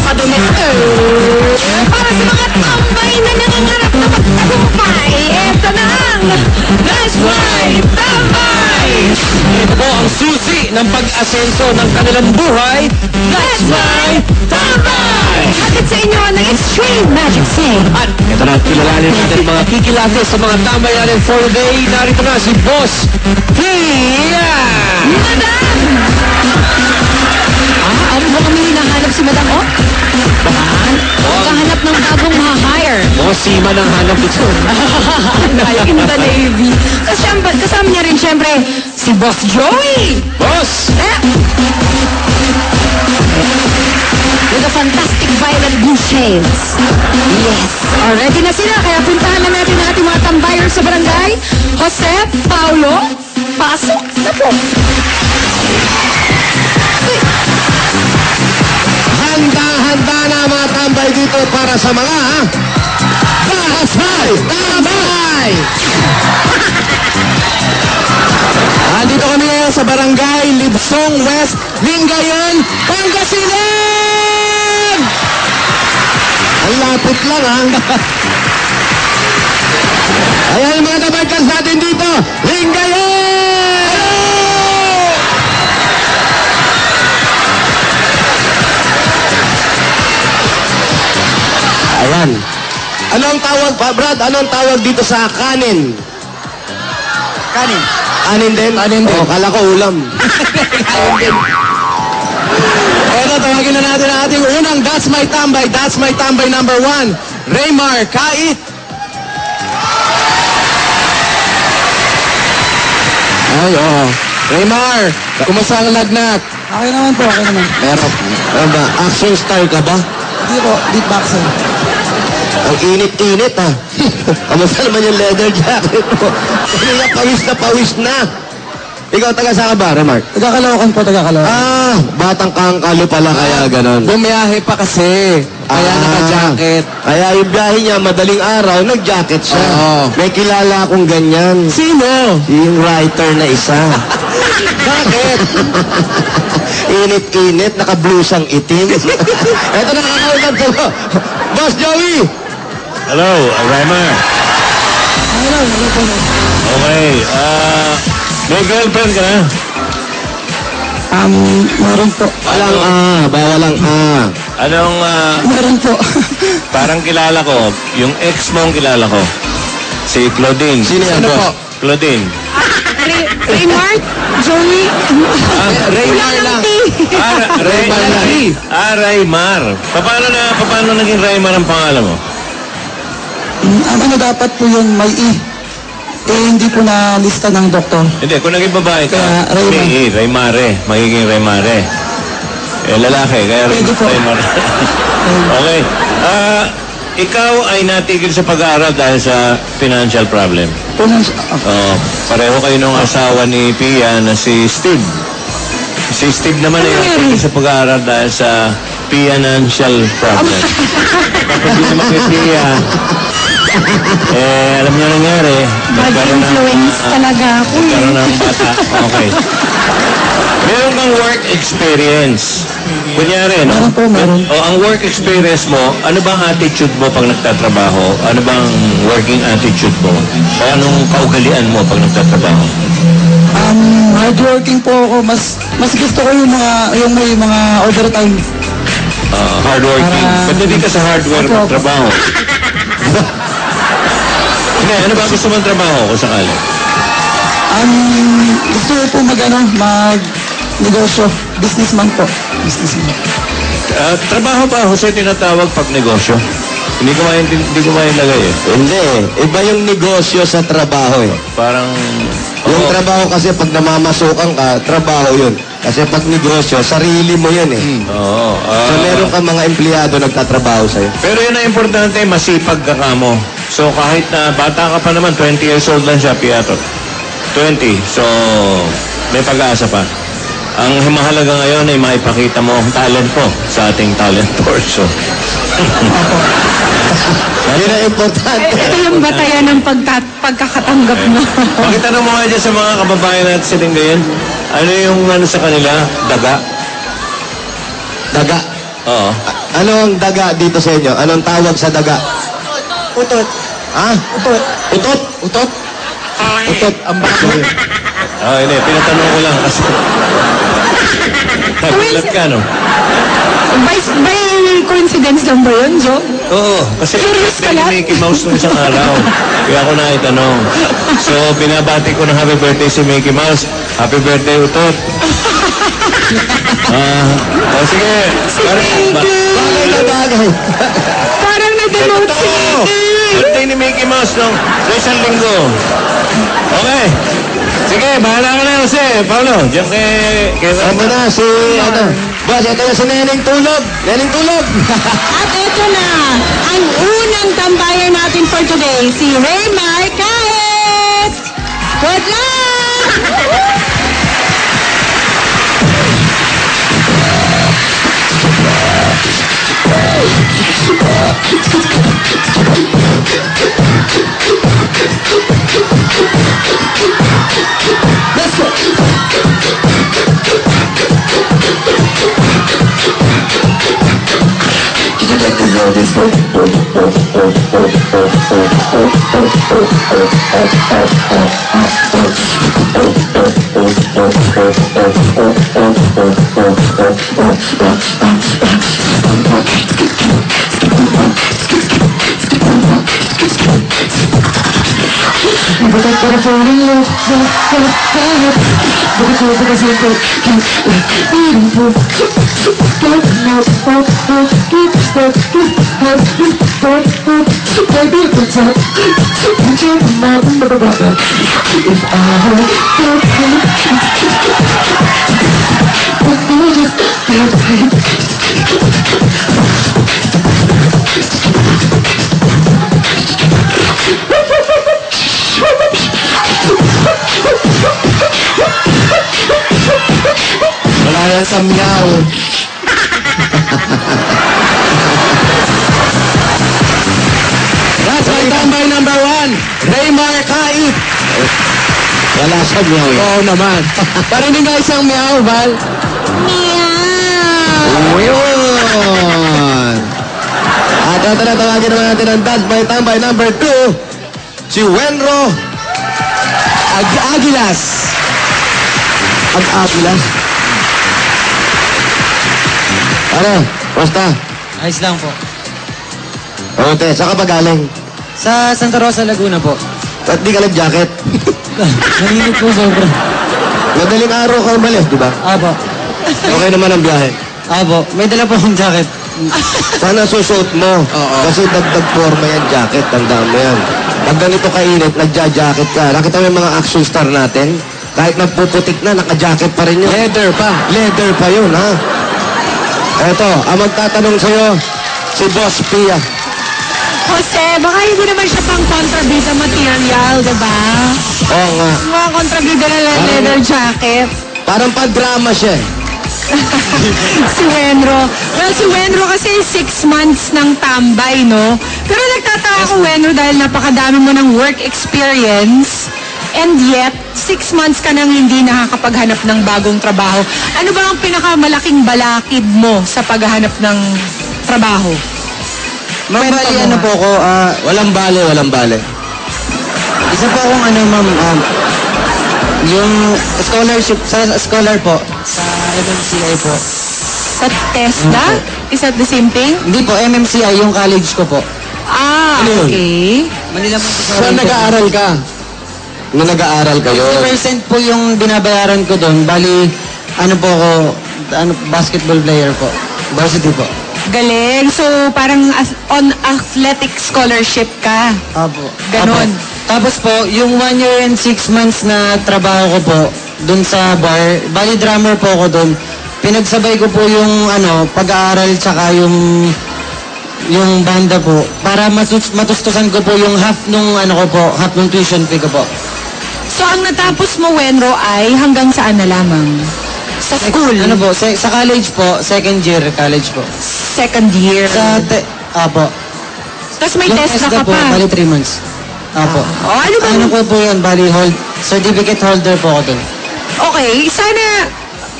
napapadumi. Para sa mga tambay na nangangarap na magtagumpay, eto na ang That's Right Tambay! Ito po ang susi ng pag-asenso ng kanilang buhay. That's Right Tambay! Hatid sa inyo ng Extreme Magic Sing. At ito na, kilalanin natin mga kikilate sa mga tambay natin for the day. Narito na si Boss Pia! Madam! Ano ba kami hinahanap si Madam? Magkahanap ng bagong ma-hire. Sima ng hanap ito. In the Navy. Kasama niya rin siyempre si Boss Joey. Boss! With the fantastic violet blue shades. Yes. Ready na sila. Kaya puntahan na natin ang ating mga tambayers sa barangay. Jose, Paulo, pasok na po. Handa na mga tambay dito para sa mga That's Right Tambay! Andito kami ngayon sa Barangay Libsong West, Lingayen, Pangasinan! Ang lapit lang, ha? Ayan mga tabarkas natin dito, Lingayen! Ayan. Anong tawag pa, Brad? Anong tawag dito sa kanin? Kanin. Kanin din? Kanin din. Oh, kala ko ulam. Kanin din. Eto, tawagin na natin ang ating unang That's My Tambay. That's My Tambay number 1. Raymar Kait. Ay, oh. Raymar, kumusta ang lagnat? Okay naman po, okay naman. Meron. Ano ba? Action star ka ba? Hindi po, beatboxing. Ang init-init, ha? Kamusta naman yung leather jacket mo? Kaya pawis na. Ikaw, taga saan ka ba, Remark? Taga-Caloocan po, Taga-Caloocan. Batang kangkalo pala kaya ganon. Bumiyahe pa kasi. Kaya naka-jacket. Kaya yung biyahe niya, madaling araw, nag-jacket siya. Oo. May kilala akong ganyan. Sino? Yung writer na isa. Bakit? Init-init, naka-blusang itim. Eto na, nakakausap ko. Boss Joey! Hello, Raymar. Hello po. Okay, may girlfriend ka na? Meron po. Bawal ang Anong, Meron po. parang kilala ko, yung ex mong kilala ko. Si Claudine. Sino yan, Ano boss? po? Claudine. Raymart, Joey, Raymar lang. Raymar. Paano naging Raymar ang pangalan mo? Ano dapat po yun, may I. Hindi po na lista ng doktor. Hindi, kung naging babae ka, Kaya, Raymar. may Raymare. Magiging Raymare. Lalaki, kaya Pwede po. Raymar. Okay. Ikaw ay natigil sa pag-aaral dahil sa financial problem. Pareho kayo ng asawa ni Pia na si Steve. Si Steve naman ay natigil sa pag-aaral dahil sa financial problem. Kapag hindi naman kay Pia, alam niyo nangyari. mag-influence talaga ako. Nagkaroon ng bata. Okay. Meron kang work experience. Kunyari, no? Meron po, meron. O, ang work experience mo, ano bang attitude mo pag nagtatrabaho? Ano bang working attitude mo? O anong kaugalian mo pag nagtatrabaho? Hardworking po ako. Mas gusto ko yung may mga overtime. Hardworking. Ba't hindi ka sa hardware Opo. trabaho? Hindi, ano ba gusto mong trabaho kung sakali? Gusto ko po mag-negosyo. Businessman po. Businessman. Trabaho ba, Jose, tinatawag pag negosyo? Hindi ko mailagay eh. Hindi. Iba yung negosyo sa trabaho eh. Parang... Yung trabaho kasi pag namamasukan ka, trabaho yun. Kasi pag negosyo, sarili mo yun eh. Oo. So meron ka mga empleyado nagtatrabaho sa'yo. Pero yun ang importante, masipag ka mo. So kahit na bata ka pa naman, 20 years old lang siya, Piato. 20. So, may pag-asa pa. Ang mahalaga ngayon ay maipakita mo ang talent mo sa ating talent board. So, Yun ang importante. Ito yung batayan ng pagkakatanggap mo. pakitanong mo nga dyan sa mga kababayan natin sa Lingayen, ano yung ano sa kanila? Daga? Daga. Oo. Ano ang daga dito sa inyo? Anong tawag sa daga? Utot. Ha? Utot. Utot? Utot? Utot. Ang bago. Hindi. Pinatanong ko lang kasi. Nagulat ka, no? By coincidence lang ba yun, Jo? Oo. Kasi Curious ka birthday lang? ni Mickey Mouse nung isang araw. Kaya ako naitanong. So, binabati ko ng happy birthday si Mickey Mouse. Happy birthday, Utot. Sige. Bagay na bagay. Parang na-demote si Ito! Mickey. Birthday ni Mickey Mouse nung sa isang linggo. Okay. Sige, bahala ka na, Jose. Paolo, diyan kay Ako na si, Boss, ito na si Neneng Tulog. Neneng Tulog. At ito na, ang unang tambayan natin for today, si Raymar Kahit. Good luck! Wala yan sa meow. That's my tambay number 1. Raymar Kahit. Wala sa meow. Oo naman. Parinig nga isang meow, Val. Meow. Yun. At ito na, tawagin naman natin ang That's my tambay number 2. Si Wenro Agilas. Agilas. Ano? Basta? Ayos lang po. Ote, saan ka ba galing? Sa Santa Rosa, Laguna po. At di ka nag-jacket? Nalinit po sobra. Madaling araw ka umalis, di ba? Apo. Okay naman ang biyahe. Apo. May dala po akong jacket. Sana susuot mo. Kasi dagdag forma yan jacket. Tandaan mo yan. Pag ganito kainit, nagja-jacket ka. Nakita mo yung mga action star natin? Kahit nagpuputik na, naka-jacket pa rin yun. Leather pa. Leather pa yun, ha? Eto, ang magtatanong sa'yo, si Boss Pia. Jose, baka hindi naman siya pang kontrabida material, diba? Oo nga. Mga kontrabida na leather jacket. Parang pa-drama siya eh. Si Wenro. Well, si Wenro kasi 6 months ng tambay, no? Pero nagtataka ako, Wenro, dahil napakadami mo ng work experience. And yet, 6 months ka nang hindi nakakapaghanap ng bagong trabaho. Ano ba ang pinakamalaking balakid mo sa paghahanap ng trabaho? Ma'am, Kwento bali mo ano nga. po ko, Walang bale, walang bale. isa po akong ano ma'am, yung scholarship, sa scholar po, sa MMCI po. Sa TESDA? Is that the same thing? Hindi po, MMCI, yung college ko po. Ah, Ano yun? okay. Manila po Saan nag-aaral ka? Nung nag-aaral kayo? 50% po yung binabayaran ko doon. Bali, ano po ako, basketball player po. Varsity po. Galing. So, parang on athletic scholarship ka. Apo. Ganon. Apo. Tapos po, yung 1 year and 6 months na trabaho ko po, dun sa bar, bali drummer po ako dun. Pinagsabay ko po yung pag-aaral tsaka yung banda po para matustusan ko po yung half nung half nung tuition fee ko po. So, ang natapos mo, Wenro, ay hanggang saan na lamang? Sa school? Ano po, sa college po, second year college po. Second year. Apo. Tapos may Yung test na ESDA ka po, pa. bali 3 months. Apo. Oh, ano ba? Ano ko po yun, bali certificate holder po ako dun. Okay, sana,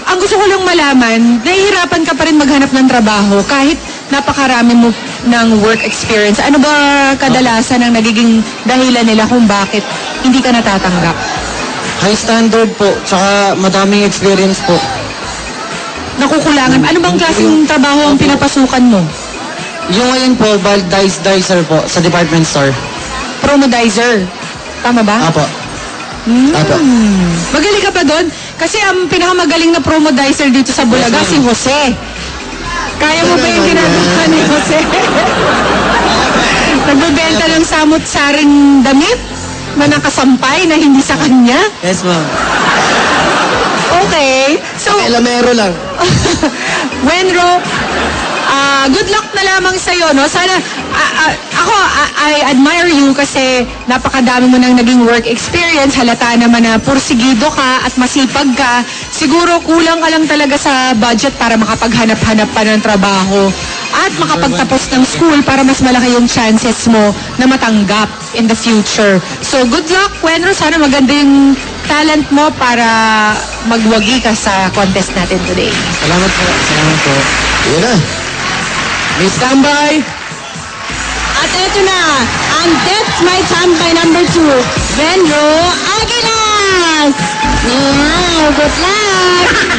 ang gusto ko lang malaman, nahihirapan ka pa rin maghanap ng trabaho kahit napakarami mo ng work experience. Ano ba kadalasan ang nagiging dahilan nila kung bakit hindi ka natatanggap? High standard po, tsaka madaming experience po. Nakukulangan. Ano bang klaseng trabaho ang pinapasukan mo? Yung ngayon po, bulk dicer po sa department store. Promodizer. Tama ba? Apo. Apo. Magaling ka pa doon? Kasi ang pinakamagaling na promodizer dito sa Bulaga, si Jose. Kaya mo ba yung ginagawa ni Jose? Nagbebenta ng samot-saring damit na nakasampay na hindi sa kanya? Yes, ma'am. Okay. So, Elamero lang. Wenro, good luck na lamang sa'yo, no? Sana, I admire you kasi napakadami mo nang naging work experience. Halata naman na pursigido ka at masipag ka. Siguro kulang ka lang talaga sa budget para makapaghanap-hanap pa ng trabaho at makapagtapos ng school para mas malaki yung chances mo na matanggap in the future. So, good luck, Wenro. Sana maganda yung talent mo para magwagi ka sa contest natin today. Salamat po. Salamat po. Yun na. May standby. At eto na, ang That's My Tambay number 2, Wenro Aguilas! Wow, good luck!